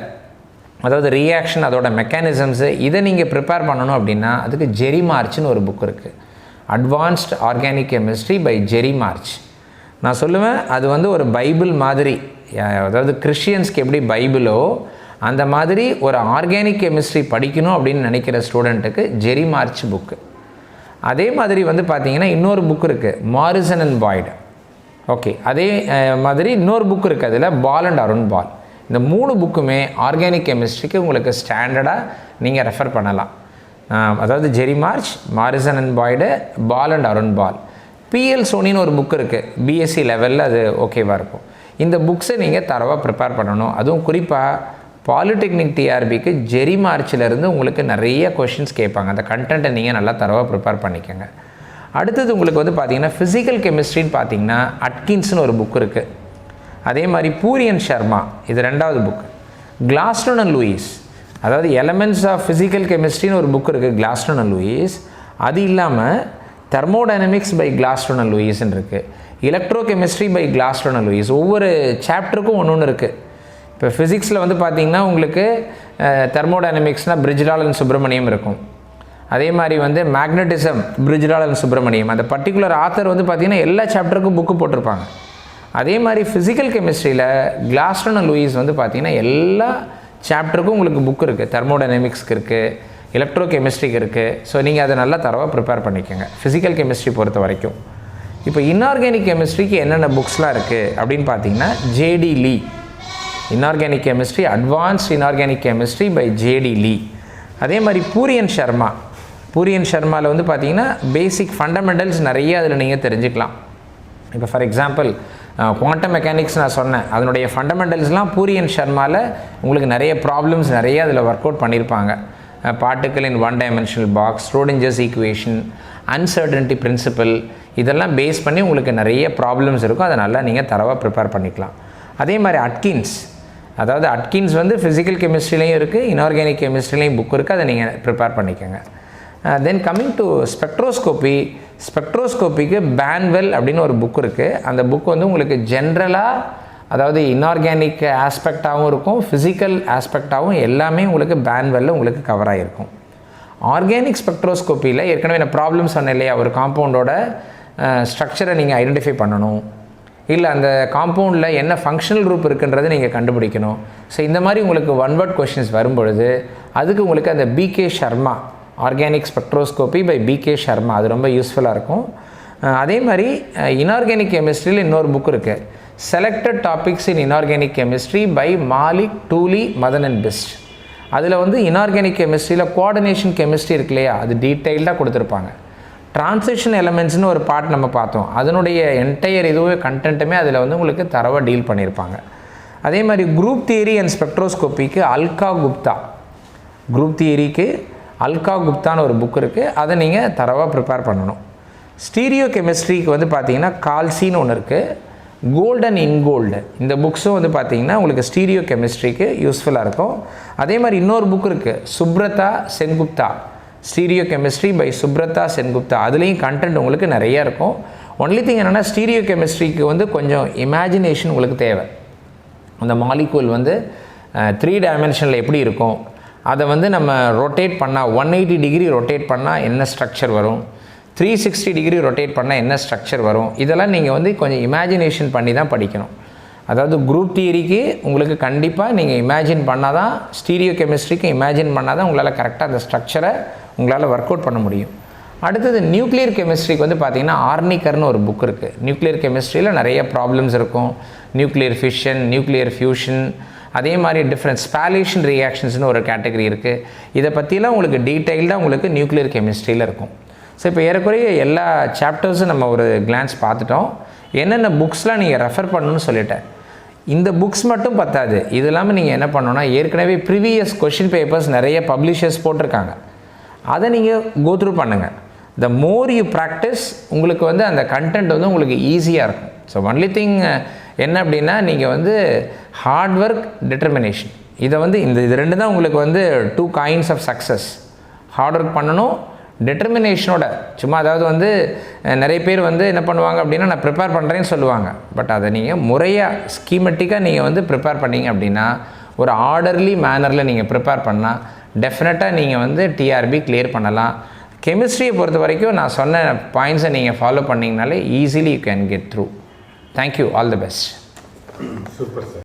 அதாவது ரியாக்ஷன் அதோட மெக்கானிசம்ஸு இதை நீங்கள் ப்ரிப்பேர் பண்ணணும் அப்படின்னா அதுக்கு ஜெரி மார்ச்னு ஒரு புக் இருக்குது, advanced organic chemistry by Jerry March. நான் சொல்லுவேன் அது வந்து ஒரு பைபிள் மாதிரி, அதாவது கிறிஸ்டியன்ஸ்க்கு எப்படி பைபிளோ அந்த மாதிரி ஒரு ஆர்கானிக் கெமிஸ்ட்ரி படிக்கணும் அப்படின்னு நினைக்கிற ஸ்டூடெண்ட்டுக்கு ஜெரி மார்ச் புக்கு. அதே மாதிரி வந்து பார்த்திங்கன்னா இன்னொரு புக் இருக்குது, மாரிசன் அண்ட் பாய்டு. ஓகே, அதே மாதிரி இன்னொரு புக் இருக்குது, அதில் பால் அண்ட் அருண் பால். இந்த 3 புக்குமே ஆர்கானிக் கெமிஸ்ட்ரிக்கு உங்களுக்கு ஸ்டாண்டர்டாக நீங்கள் ரெஃபர் பண்ணலாம். அதாவது Jerry March, Morrison and Boyd, Bahl and Arun Bahl. P L சோனின்னு ஒரு புக் இருக்குது, பிஎஸ்சி லெவலில் அது ஓகேவாக இருக்கும். இந்த புக்ஸை நீங்கள் தரவாக ப்ரிப்பேர் பண்ணணும். அதுவும் குறிப்பாக பாலிடெக்னிக் டிஆர்பிக்கு ஜெரி மார்ச்சிலேருந்து உங்களுக்கு நிறைய கொஷின்ஸ் கேட்பாங்க. அந்த கண்டென்ட்டை நீங்கள் நல்லா தரவாக ப்ரிப்பேர் பண்ணிக்கோங்க. அடுத்தது உங்களுக்கு வந்து பார்த்திங்கன்னா ஃபிசிக்கல் கெமிஸ்ட்ரின்னு பார்த்தீங்கன்னா அட்கின்ஸ்னு ஒரு புக் இருக்குது. அதே மாதிரி பூரியன் சர்மா, இது 2வது புக். கிளாஸ்டன் அண்ட் லூயிஸ், அதாவது எலமெண்ட்ஸ் ஆஃப் ஃபிசிக்கல் கெமிஸ்ட்ரின்னு ஒரு புக் இருக்குது, கிளாஸ்டன் அண்ட் லூயிஸ். அது இல்லாமல் தெர்மோடைனமிக்ஸ் பை கிளாஸ்டன் அண்ட் லூயிஸ்ன்னு இருக்குது, electro chemistry by Glasstone and Lewis. ஒவ்வொரு சாப்டருக்கும் ஒன்று இருக்குது. இப்போ ஃபிசிக்ஸில் வந்து பார்த்திங்கன்னா உங்களுக்கு தெர்மோடைனமிக்ஸ்னால் பிரிஜ்லால் அண்ட் சுப்ரமணியம் இருக்கும். அதே மாதிரி வந்து மேக்னட்டிசம் பிரிஜ்லால் அண்ட் சுப்ரமணியம். அந்த பர்டிகுலர் ஆத்தர் வந்து பார்த்திங்கன்னா எல்லா சாப்டருக்கும் புக்கு போட்டிருப்பாங்க. அதே மாதிரி ஃபிசிக்கல் கெமிஸ்ட்ரியில் கிளாஸ்டன் அண்ட் லூயிஸ் வந்து பார்த்திங்கன்னா எல்லா சாப்டருக்கும் உங்களுக்கு புக் இருக்குது. தெர்மோடைனமிக்ஸ்க்கு இருக்குது, எலக்ட்ரோ கெமிஸ்ட்ரிக்கு இருக்குது. ஸோ நீங்கள் அதை நல்லா தரவாக ப்ரிப்பேர் பண்ணிக்கோங்க ஃபிசிக்கல் கெமிஸ்ட்ரி பொறுத்த வரைக்கும். இப்போ இன்ஆர்கானிக் கெமிஸ்ட்ரிக்கு என்னென்ன புக்ஸ்லாம் இருக்குது அப்படின்னு பார்த்தீங்கன்னா J D Lee, inorganic chemistry, advanced inorganic chemistry by J D Lee. அதே மாதிரி பூரியன் சர்மா, பூரியன் சர்மாவில் வந்து பார்த்திங்கன்னா பேசிக் ஃபண்டமெண்டல்ஸ் நிறைய அதில் நீங்கள் தெரிஞ்சுக்கலாம். இப்போ ஃபார் எக்ஸாம்பிள் குவாண்டம் மெக்கானிக்ஸ் நான் சொன்னேன், அதனுடைய ஃபண்டமெண்டல்ஸ்லாம் பூரியன் சர்மாவில் உங்களுக்கு நிறைய ப்ராப்ளம்ஸ் நிறைய அதில் ஒர்க் அவுட் பண்ணியிருப்பாங்க. Particle in 1 dimensional box, Schrodinger's equation, uncertainty principle, இதெல்லாம் பேஸ் பண்ணி உங்களுக்கு நிறைய ப்ராப்ளம்ஸ் இருக்கும். அதை நல்லா நீங்கள் தரவாக ப்ரிப்பேர் பண்ணிக்கலாம். அதே மாதிரி அட்கின்ஸ், அதாவது அட்கின்ஸ் வந்து ஃபிசிக்கல் கெமிஸ்ட்ரிலையும் இருக்குது, இன்ஆர்கானிக் கெமிஸ்ட்ரிலையும் புக் இருக்குது, அதை நீங்கள் ப்ரிப்பேர் பண்ணிக்கோங்க. தென் கம்மிங் டு ஸ்பெக்ட்ரோஸ்கோப்பி, ஸ்பெக்ட்ரோஸ்கோப்பிக்கு பேன்வெல் அப்படின்னு ஒரு புக் இருக்குது. அந்த புக் வந்து உங்களுக்கு ஜென்ரலாக, அதாவது இன்ஆர்கானிக் ஆஸ்பெக்டாகவும் இருக்கும், ஃபிசிக்கல் ஆஸ்பெக்டாகவும் எல்லாமே உங்களுக்கு பேன்வெல்ல உங்களுக்கு கவர் ஆகிருக்கும். ஆர்கானிக் ஸ்பெக்ட்ரோஸ்கோப்பியில் ஏற்கனவே நான் ப்ராப்ளம் சொன்னேன் இல்லையா, ஒரு காம்பவுண்டோட ஸ்ட்ரக்சரை நீங்கள் ஐடென்டிஃபை பண்ணணும், இல்லை அந்த காம்பவுண்டில் என்ன ஃபங்க்ஷனல் குரூப் இருக்குன்றதை நீங்கள் கண்டுபிடிக்கணும். ஸோ இந்த மாதிரி உங்களுக்கு 1 word கொஷின்ஸ் வரும்பொழுது அதுக்கு உங்களுக்கு அந்த PK Sharma, organic spectroscopy by PK Sharma, அது ரொம்ப யூஸ்ஃபுல்லாக இருக்கும். அதே மாதிரி இன்ஆர்கானிக் கெமிஸ்ட்ரியில் இன்னொரு புக் இருக்குது, selected topics in inorganic chemistry by Malik, Tuli, Madan and Bisht. அதில் வந்து இன்ஆர்கானிக் கெமிஸ்ட்ரியில் கோஆர்டினேஷன் கெமிஸ்ட்ரி இருக்கு இல்லையா, அது டீட்டெயில்டாக கொடுத்துருப்பாங்க. ட்ரான்சிஷன் எலமெண்ட்ஸ்னு ஒரு பார்ட் நம்ம பார்த்தோம், அதனுடைய என்டையர் இதுவே கண்டென்ட்டுமே அதில் வந்து உங்களுக்கு தரவாக டீல் பண்ணியிருப்பாங்க. அதே மாதிரி குரூப் தியரி அண்ட் ஸ்பெக்ட்ரோஸ்கோப்பிக்கு அல்கா குப்தா, குரூப் தியரிக்கு அல்கா குப்தான்னு ஒரு புக் இருக்குது, அதை நீங்கள் தரவாக ப்ரிப்பேர் பண்ணணும். ஸ்டீரியோ கெமிஸ்ட்ரிக்கு வந்து பார்த்தீங்கன்னா கால்சின்னு ஒன்று இருக்குது, கோல்டு அண்ட் இன்கோல்டு, இந்த புக்ஸும் வந்து பார்த்தீங்கன்னா உங்களுக்கு ஸ்டீரியோ கெமிஸ்ட்ரிக்கு யூஸ்ஃபுல்லாக இருக்கும். அதே மாதிரி இன்னொரு புக் இருக்குது, Subrata Sengupta, stereo chemistry by Subrata Sengupta, அதுலேயும் கண்டென்ட் உங்களுக்கு நிறையா இருக்கும். ஒன்லி திங் என்னென்னா ஸ்டீரியோ கெமிஸ்ட்ரிக்கு வந்து கொஞ்சம் இமேஜினேஷன் உங்களுக்கு தேவை. அந்த மாலிகூல் வந்து 3 டைமென்ஷனில் எப்படி இருக்கும், அதை வந்து நம்ம ரொட்டேட் பண்ணால் 180 டிகிரி ரொட்டேட் பண்ணால் என்ன ஸ்ட்ரக்சர் வரும், 360 டிகிரி ரொட்டேட் பண்ணால் என்ன ஸ்ட்ரக்சர் வரும், இதெல்லாம் நீங்கள் வந்து கொஞ்சம் இமேஜினேஷன் பண்ணி தான் படிக்கணும். அதாவது குரூப் தியரிக்கு உங்களுக்கு கண்டிப்பாக நீங்கள் இமேஜின் பண்ணால் தான், ஸ்டீரியோ கெமிஸ்ட்ரிக்கு இமேஜின் பண்ணால் தான் உங்களால் கரெக்டாக அந்த ஸ்ட்ரக்சரை உங்களால் ஒர்க் அவுட் பண்ண முடியும். அடுத்தது நியூக்ளியர் கெமிஸ்ட்ரிக்கு வந்து பார்த்திங்கன்னா ஆர்னிக்கர்னு ஒரு புக் இருக்குது. நியூக்ளியர் கெமிஸ்ட்ரியில் நிறைய ப்ராப்ளம்ஸ் இருக்கும், நியூக்ளியர் ஃபிஷன், நியூக்ளியர் ஃபியூஷன், அதே மாதிரி டிஃப்ரெண்ட் ஸ்பாலேஷன் ரியாக்ஷன்ஸ்னு ஒரு கேட்டகரி இருக்குது. இதை பற்றிலாம் உங்களுக்கு டீட்டெயில்டாக உங்களுக்கு நியூக்ளியர் கெமிஸ்ட்ரியில் இருக்கும். ஸோ இப்போ ஏறக்குறைய எல்லா சாப்டர்ஸும் நம்ம ஒரு கிளான்ஸ் பார்த்துட்டோம். என்னென்ன புக்ஸ்லாம் நீங்கள் ரெஃபர் பண்ணணும்னு சொல்லிட்டேன். இந்த புக்ஸ் மட்டும் பத்தாது, இது இல்லாமல் நீங்கள் என்ன பண்ணணும்னா ஏற்கனவே ப்ரீவியஸ் கொஷின் பேப்பர்ஸ் நிறைய பப்ளிஷர்ஸ் போட்டிருக்காங்க, அதை நீங்கள் கோத்ரூ பண்ணுங்கள். த மோர் யூ ப்ராக்டிஸ், உங்களுக்கு வந்து அந்த கண்டென்ட் வந்து உங்களுக்கு ஈஸியாக இருக்கும். ஸோ ஒன்லி திங் என்ன அப்படின்னா நீங்கள் வந்து ஹார்ட் ஒர்க், டிட்டர்மினேஷன், இதை வந்து இது ரெண்டு தான் உங்களுக்கு வந்து 2 kinds of success. Hard work பண்ணணும், டிட்டர்மினேஷனோட. சும்மா அதாவது வந்து நிறைய பேர் வந்து என்ன பண்ணுவாங்க அப்படின்னா நான் ப்ரிப்பேர் பண்ணுறேன்னு சொல்லுவாங்க, பட் அதை நீங்கள் முறையாக ஸ்கீமெட்டிக்காக நீங்கள் வந்து ப்ரிப்பேர் பண்ணிங்க அப்படின்னா, ஒரு ஆர்டர்லி மேனரில் நீங்கள் ப்ரிப்பேர் பண்ணால் டெஃபினட்டாக நீங்கள் வந்து டிஆர்பி கிளியர் பண்ணலாம். கெமிஸ்ட்ரியை பொறுத்த வரைக்கும் நான் சொன்ன பாயிண்ட்ஸை நீங்கள் ஃபாலோ பண்ணிங்கனாலே easily you can get through. Thank you, all the best. Super sir.